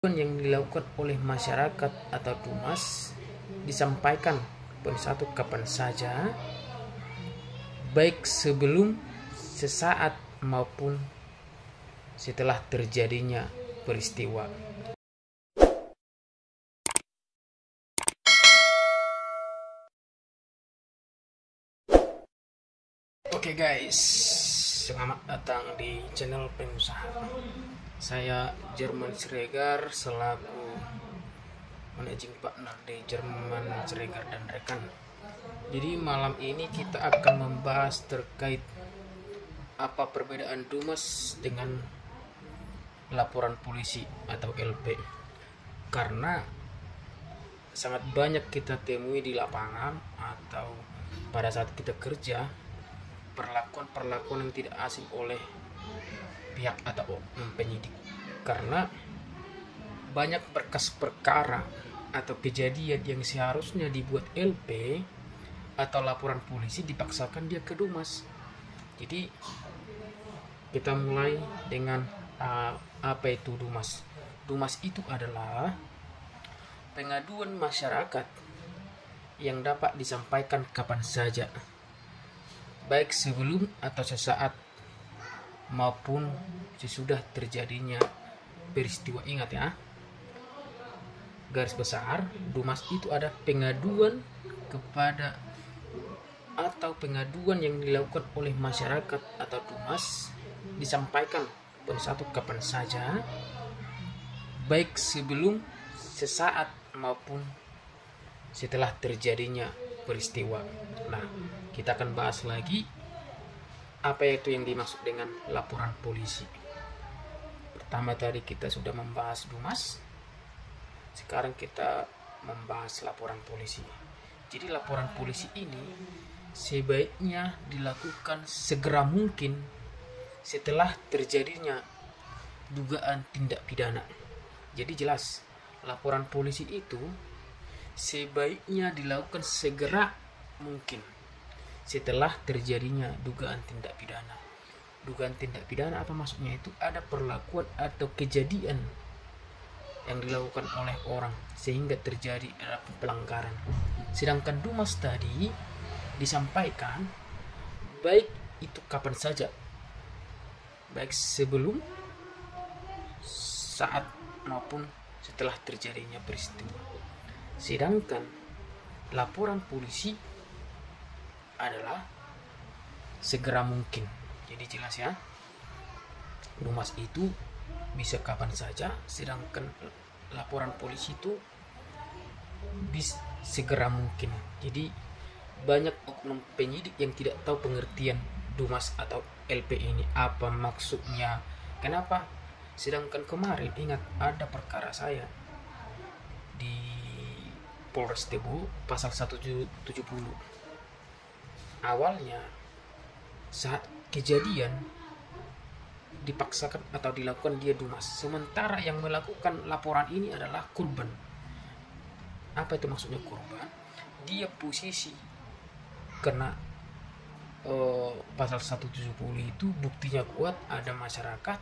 Yang dilakukan oleh masyarakat atau Dumas disampaikan pada satu kapan saja, baik sebelum, sesaat maupun setelah terjadinya peristiwa. Oke guys, selamat datang di channel pengusaha. Saya Jerman Siregar selaku managing partner di Jerman Siregar dan rekan. Jadi malam ini kita akan membahas terkait apa perbedaan Dumas dengan laporan polisi atau LP. Karena sangat banyak kita temui di lapangan atau pada saat kita kerja perlakuan-perlakuan yang tidak asing oleh pihak atau penyidik, karena banyak berkas perkara atau kejadian yang seharusnya dibuat LP atau laporan polisi dipaksakan dia ke Dumas. Jadi kita mulai dengan apa itu Dumas. Dumas itu adalah pengaduan masyarakat yang dapat disampaikan kapan saja, baik sebelum atau sesaat maupun sesudah terjadinya peristiwa. Ingat ya, garis besar, Dumas itu ada pengaduan kepada atau pengaduan yang dilakukan oleh masyarakat atau Dumas disampaikan pada satu kapan saja, baik sebelum, sesaat maupun setelah terjadinya peristiwa. Nah, kita akan bahas lagi apa itu yang dimaksud dengan laporan polisi. Pertama tadi kita sudah membahas Dumas, sekarang kita membahas laporan polisi. Jadi laporan polisi ini sebaiknya dilakukan segera mungkin setelah terjadinya dugaan tindak pidana. Jadi jelas, laporan polisi itu sebaiknya dilakukan segera mungkin setelah terjadinya dugaan tindak pidana. Dugaan tindak pidana apa maksudnya? Itu ada perlakuan atau kejadian yang dilakukan oleh orang sehingga terjadi pelanggaran. Sedangkan Dumas tadi disampaikan baik itu kapan saja, baik sebelum, saat maupun setelah terjadinya peristiwa. Sedangkan laporan polisi adalah segera mungkin. Jadi jelas ya, Dumas itu bisa kapan saja, sedangkan laporan polisi itu bisa segera mungkin. Jadi banyak oknum penyidik yang tidak tahu pengertian Dumas atau LP ini apa maksudnya. Kenapa? Sedangkan kemarin ingat ada perkara saya di Polres Tebo pasal 170. Awalnya saat kejadian dipaksakan atau dilakukan dia Dumas, sementara yang melakukan laporan ini adalah korban. Apa itu maksudnya korban? Dia posisi kena pasal 170 itu buktinya kuat, ada masyarakat,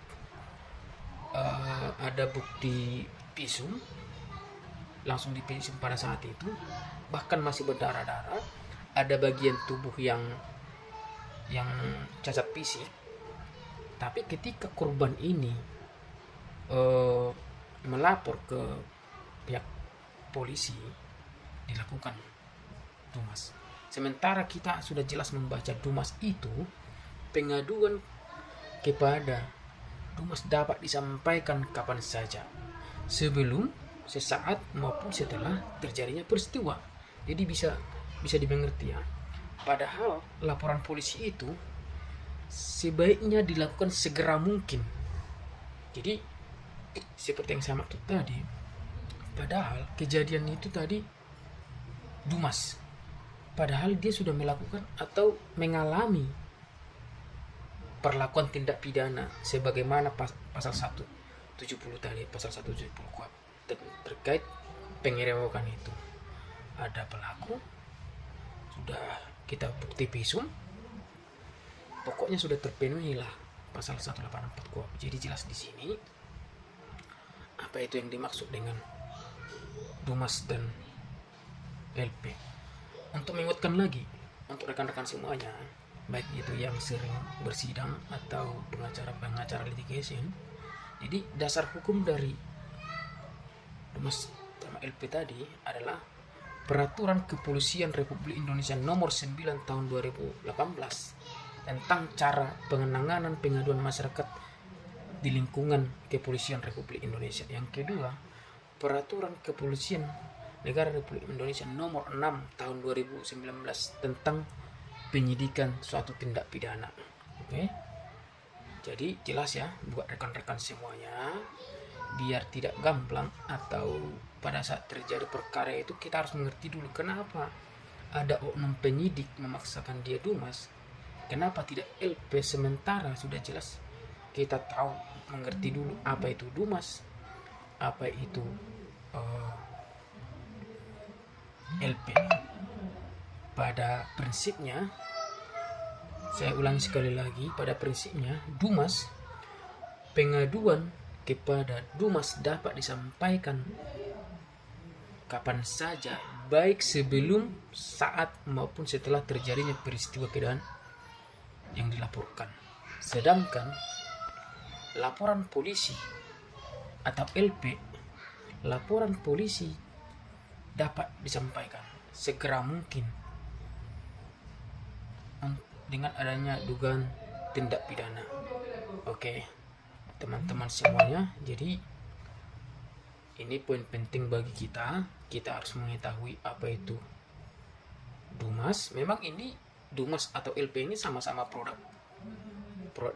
ada bukti visum, langsung divisum pada saat itu, bahkan masih berdarah-darah, ada bagian tubuh yang cacat fisik. Tapi ketika korban ini melapor ke pihak polisi, dilakukan Dumas. Sementara kita sudah jelas membaca Dumas itu pengaduan kepada Dumas dapat disampaikan kapan saja, sebelum, sesaat maupun setelah terjadinya peristiwa. Jadi bisa dimengerti ya. Padahal laporan polisi itu sebaiknya dilakukan segera mungkin. Jadi seperti yang saya maksud tadi, padahal kejadian itu tadi Dumas, padahal dia sudah melakukan atau mengalami perlakuan tindak pidana sebagaimana pasal 170 tadi, pasal 170 KUHP terkait pengerewokan itu. Ada pelaku, sudah kita bukti visum, pokoknya sudah terpenuhi lah pasal 184 KUHP. Jadi jelas di sini apa itu yang dimaksud dengan Dumas dan LP. Untuk menguatkan lagi untuk rekan-rekan semuanya, baik itu yang sering bersidang atau pengacara litigation, jadi dasar hukum dari Dumas sama LP tadi adalah Peraturan Kepolisian Republik Indonesia Nomor 9 Tahun 2018 tentang cara penanganan pengaduan masyarakat di lingkungan Kepolisian Republik Indonesia. Yang kedua, Peraturan Kepolisian Negara Republik Indonesia Nomor 6 Tahun 2019 tentang penyidikan suatu tindak pidana. Oke. Jadi jelas ya buat rekan-rekan semuanya, biar tidak gamblang atau pada saat terjadi perkara itu kita harus mengerti dulu kenapa ada oknum penyidik memaksakan dia Dumas, kenapa tidak LP, sementara sudah jelas kita tahu mengerti dulu apa itu Dumas, apa itu LP. Pada prinsipnya, saya ulangi sekali lagi, pada prinsipnya Dumas, pengaduan kepada Dumas dapat disampaikan kapan saja, baik sebelum, saat maupun setelah terjadinya peristiwa pidana yang dilaporkan. Sedangkan laporan polisi atau LP, laporan polisi dapat disampaikan segera mungkin dengan adanya dugaan tindak pidana. Oke, teman-teman semuanya, jadi ini poin penting bagi kita harus mengetahui apa itu Dumas. Memang ini Dumas atau LP ini sama-sama produk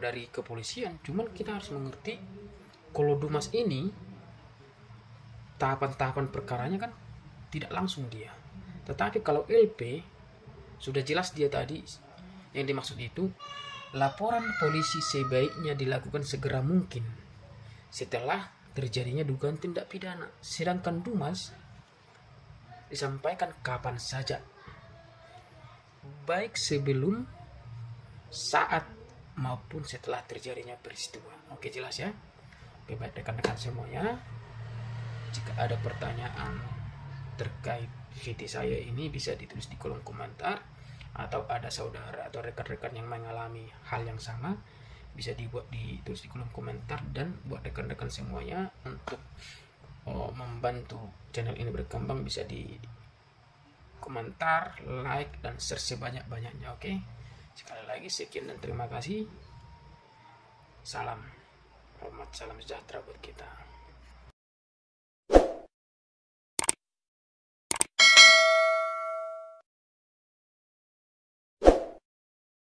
dari kepolisian, cuman kita harus mengerti kalau Dumas ini tahapan-tahapan perkaranya kan tidak langsung dia. Tetapi kalau LP sudah jelas dia tadi yang dimaksud itu laporan polisi sebaiknya dilakukan segera mungkin setelah terjadinya dugaan tindak pidana. Sedangkan Dumas disampaikan kapan saja, baik sebelum, saat maupun setelah terjadinya peristiwa. Oke, jelas ya. Oke, baik rekan-rekan semuanya, jika ada pertanyaan terkait VT saya ini bisa ditulis di kolom komentar, atau ada saudara atau rekan-rekan yang mengalami hal yang sama bisa ditulis di kolom komentar. Dan buat rekan-rekan semuanya untuk membantu channel ini berkembang bisa di komentar, like, dan share sebanyak-banyaknya. Oke, sekali lagi sekian dan terima kasih. Salam hormat, salam sejahtera buat kita.